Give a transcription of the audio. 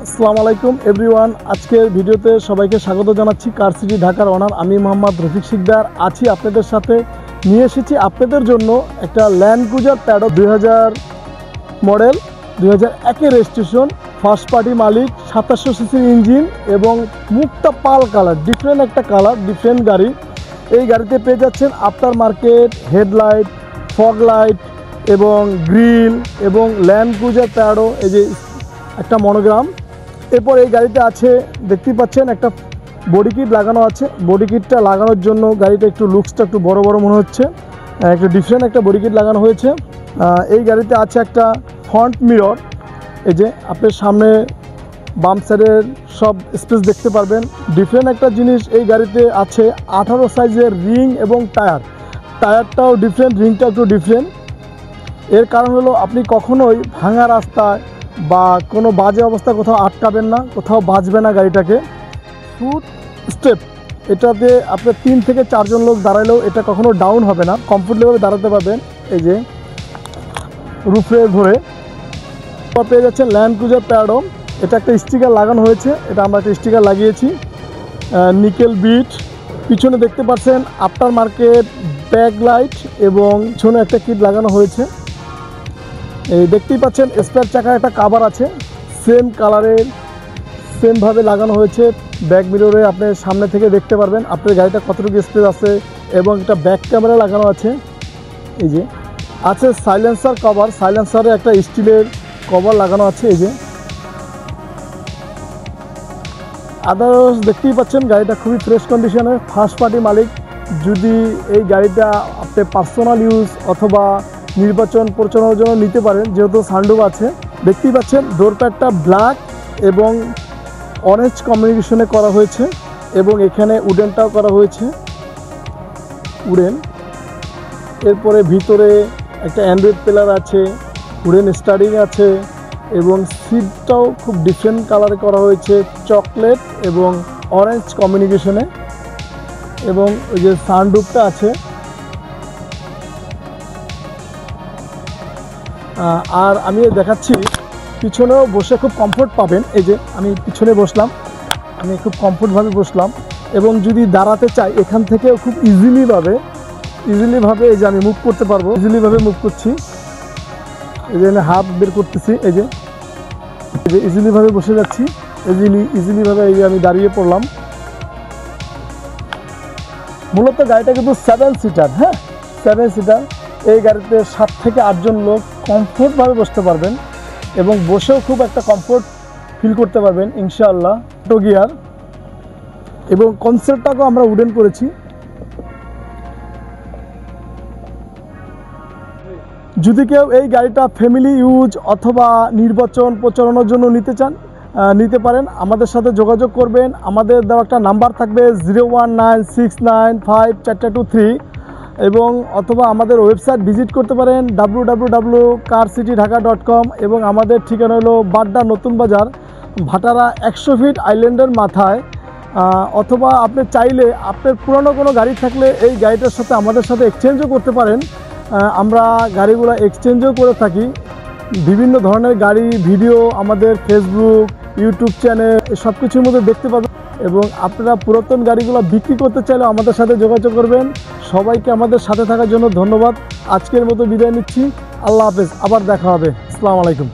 আসসালামু আলাইকুম এভরিওয়ান। আজকের ভিডিওতে সবাইকে স্বাগত জানাচ্ছি। কার সিটি ঢাকার ওনার আমি মোহাম্মদ রফিক শিকদার আছি আপনাদের সাথে। নিয়ে এসেছি আপনাদের জন্য একটা land cruiser প্যাডো 2000 model, 2001-এর registration, first party মালিক, 2700 সিসির ইঞ্জিন এবং মুক্তা পাল কালার, ডিফারেন্ট একটা কালার, ডিফারেন্ট গাড়ি। এই গাড়িতে পেয়ে যাচ্ছেন after market headlight, fog light এবং গ্রিল এবং ল্যান্ড ক্রুজার প্যাডো, এই যে একটা মনোগ্রাম। এরপর এই গাড়িতে আছে, দেখতেই পাচ্ছেন একটা বডি কিট লাগানো আছে। বডি কিটটা লাগানোর জন্য গাড়িটা একটু লুকসটা একটু বড় বড় মনে হচ্ছে, একটু ডিফারেন্ট একটা বডি কিট লাগানো হয়েছে। এই গাড়িতে আছে একটা ফ্রন্ট মিরর, এই যে আপনার সামনে বাম সাইডের সব স্পেস দেখতে পারবেন। ডিফারেন্ট একটা জিনিস এই গাড়িতে আছে 18 সাইজের রিং এবং টায়ারটাও ডিফারেন্ট, রিংটা একটু ডিফারেন্ট। এর কারণ হলো আপনি কখনোই ভাঙা রাস্তায় বা কোনো বাজে অবস্থা কোথাও আটকাবেন না, কোথাও বাজবে না গাড়িটাকে। ফুট স্টেপ, এটাতে আপনার 3 থেকে 4 জন লোক দাঁড়ালেও এটা কখনো ডাউন হবে না, কমফোর্টেবল দাঁড়াতে পারবেন। এই যে রুফে ধরে পেয়ে যাচ্ছেন ল্যান্ড ক্রুজার প্যাডো। এটা একটা স্টিকার লাগানো হয়েছে, এটা আমরা একটা স্টিকার লাগিয়েছি, নিকেল বিট। পিছনে দেখতে পাচ্ছেন আফটার মার্কেট ব্যাক লাইট এবং পিছনে একটা কিট লাগানো হয়েছে। এই দেখতেই পাচ্ছেন স্পেয়ার চাকার একটা কাভার আছে, সেম কালারের, সেমভাবে লাগানো হয়েছে। ব্যাক মিররে আপনি সামনে থেকে দেখতে পারবেন আপনার গাড়িটা কতটুকু স্পেস আছে এবং একটা ব্যাক ক্যামেরা লাগানো আছে। এই যে আছে সাইলেন্সার কভার, সাইলেন্সারে একটা স্টিলের কভার লাগানো আছে। এই যে আদার্স দেখতেই পাচ্ছেন গাড়িটা খুবই ফ্রেশ কন্ডিশনের, ফার্স্ট পার্টি মালিক। যদি এই গাড়িটা আপনি পার্সোনাল ইউজ অথবা নির্বাচন পরিচালনার জন্য নিতে পারেন, যেহেতু সানরুফ আছে। দেখতেই পাচ্ছেন ডোর প্যাডটা ব্ল্যাক এবং অরেঞ্জ কম্বিনেশনে করা হয়েছে এবং এখানে উডেনটাও করা হয়েছে, উডেন। এরপরে ভিতরে একটা অ্যান্ড্রয়েড প্লেয়ার আছে, উডেন স্টারিং আছে এবং সিটটাও খুব ডিফারেন্ট কালারে করা হয়েছে, চকলেট এবং অরেঞ্জ কম্বিনেশনে। এবং ওই যে সানরুফটা আছে। আর আমি দেখাচ্ছি পিছনেও বসে খুব কমফোর্ট পাবেন। এই যে আমি পিছনে বসলাম, আমি খুব কমফোর্টভাবে বসলাম এবং যদি দাঁড়াতে চাই এখান থেকেও খুব ইজিলিভাবে এই যে আমি মুভ করতে পারবো, ইজিলিভাবে মুভ করছি। এই যে আমি হাত বের করতেছি, এই যে ইজিলিভাবে বসে যাচ্ছি, ইজিলিভাবে এই যে আমি দাঁড়িয়ে পড়লাম। মূলত গাড়িটা কিন্তু 7 সিটার, হ্যাঁ 7 সিটার। এই গাড়িতে 7 থেকে 8 জন লোক কমফোর্টভাবে বসতে পারবেন এবং বসেও খুব একটা কমফোর্ট ফিল করতে পারবেন ইনশাআল্লাহ। টো গিয়ার এবং কনসেপ্টটাকেও আমরা উডেন করেছি। যদি কেউ এই গাড়িটা ফ্যামিলি ইউজ অথবা নির্বাচন প্রচারণার জন্য নিতে চান, নিতে পারেন। আমাদের সাথে যোগাযোগ করবেন, আমাদের দেওয়া একটা নাম্বার থাকবে 019695423 এবং অথবা আমাদের ওয়েবসাইট ভিজিট করতে পারেন www.carcityঢাকা.com এবং আমাদের ঠিকানা হলো বাড্ডা নতুন বাজার, ভাটারা 100 ফিট আইল্যান্ডের মাথায়। অথবা আপনি চাইলে আপনার পুরনো কোনো গাড়ি থাকলে এই গাড়িটার সাথে আমাদের সাথে এক্সচেঞ্জও করতে পারেন। আমরা গাড়িগুলো এক্সচেঞ্জও করে থাকি। বিভিন্ন ধরনের গাড়ি ভিডিও আমাদের ফেসবুক, ইউটিউব চ্যানেল সব কিছুর মধ্যে দেখতে পাবেন এবং আপনারা পুরাতন গাড়িগুলো বিক্রি করতে চাইলে আমাদের সাথে যোগাযোগ করবেন। সবাইকে আমাদের সাথে থাকার জন্য ধন্যবাদ। আজকের মতো বিদায় নিচ্ছি, আল্লাহ হাফেজ, আবার দেখা হবে। আসসালামু আলাইকুম।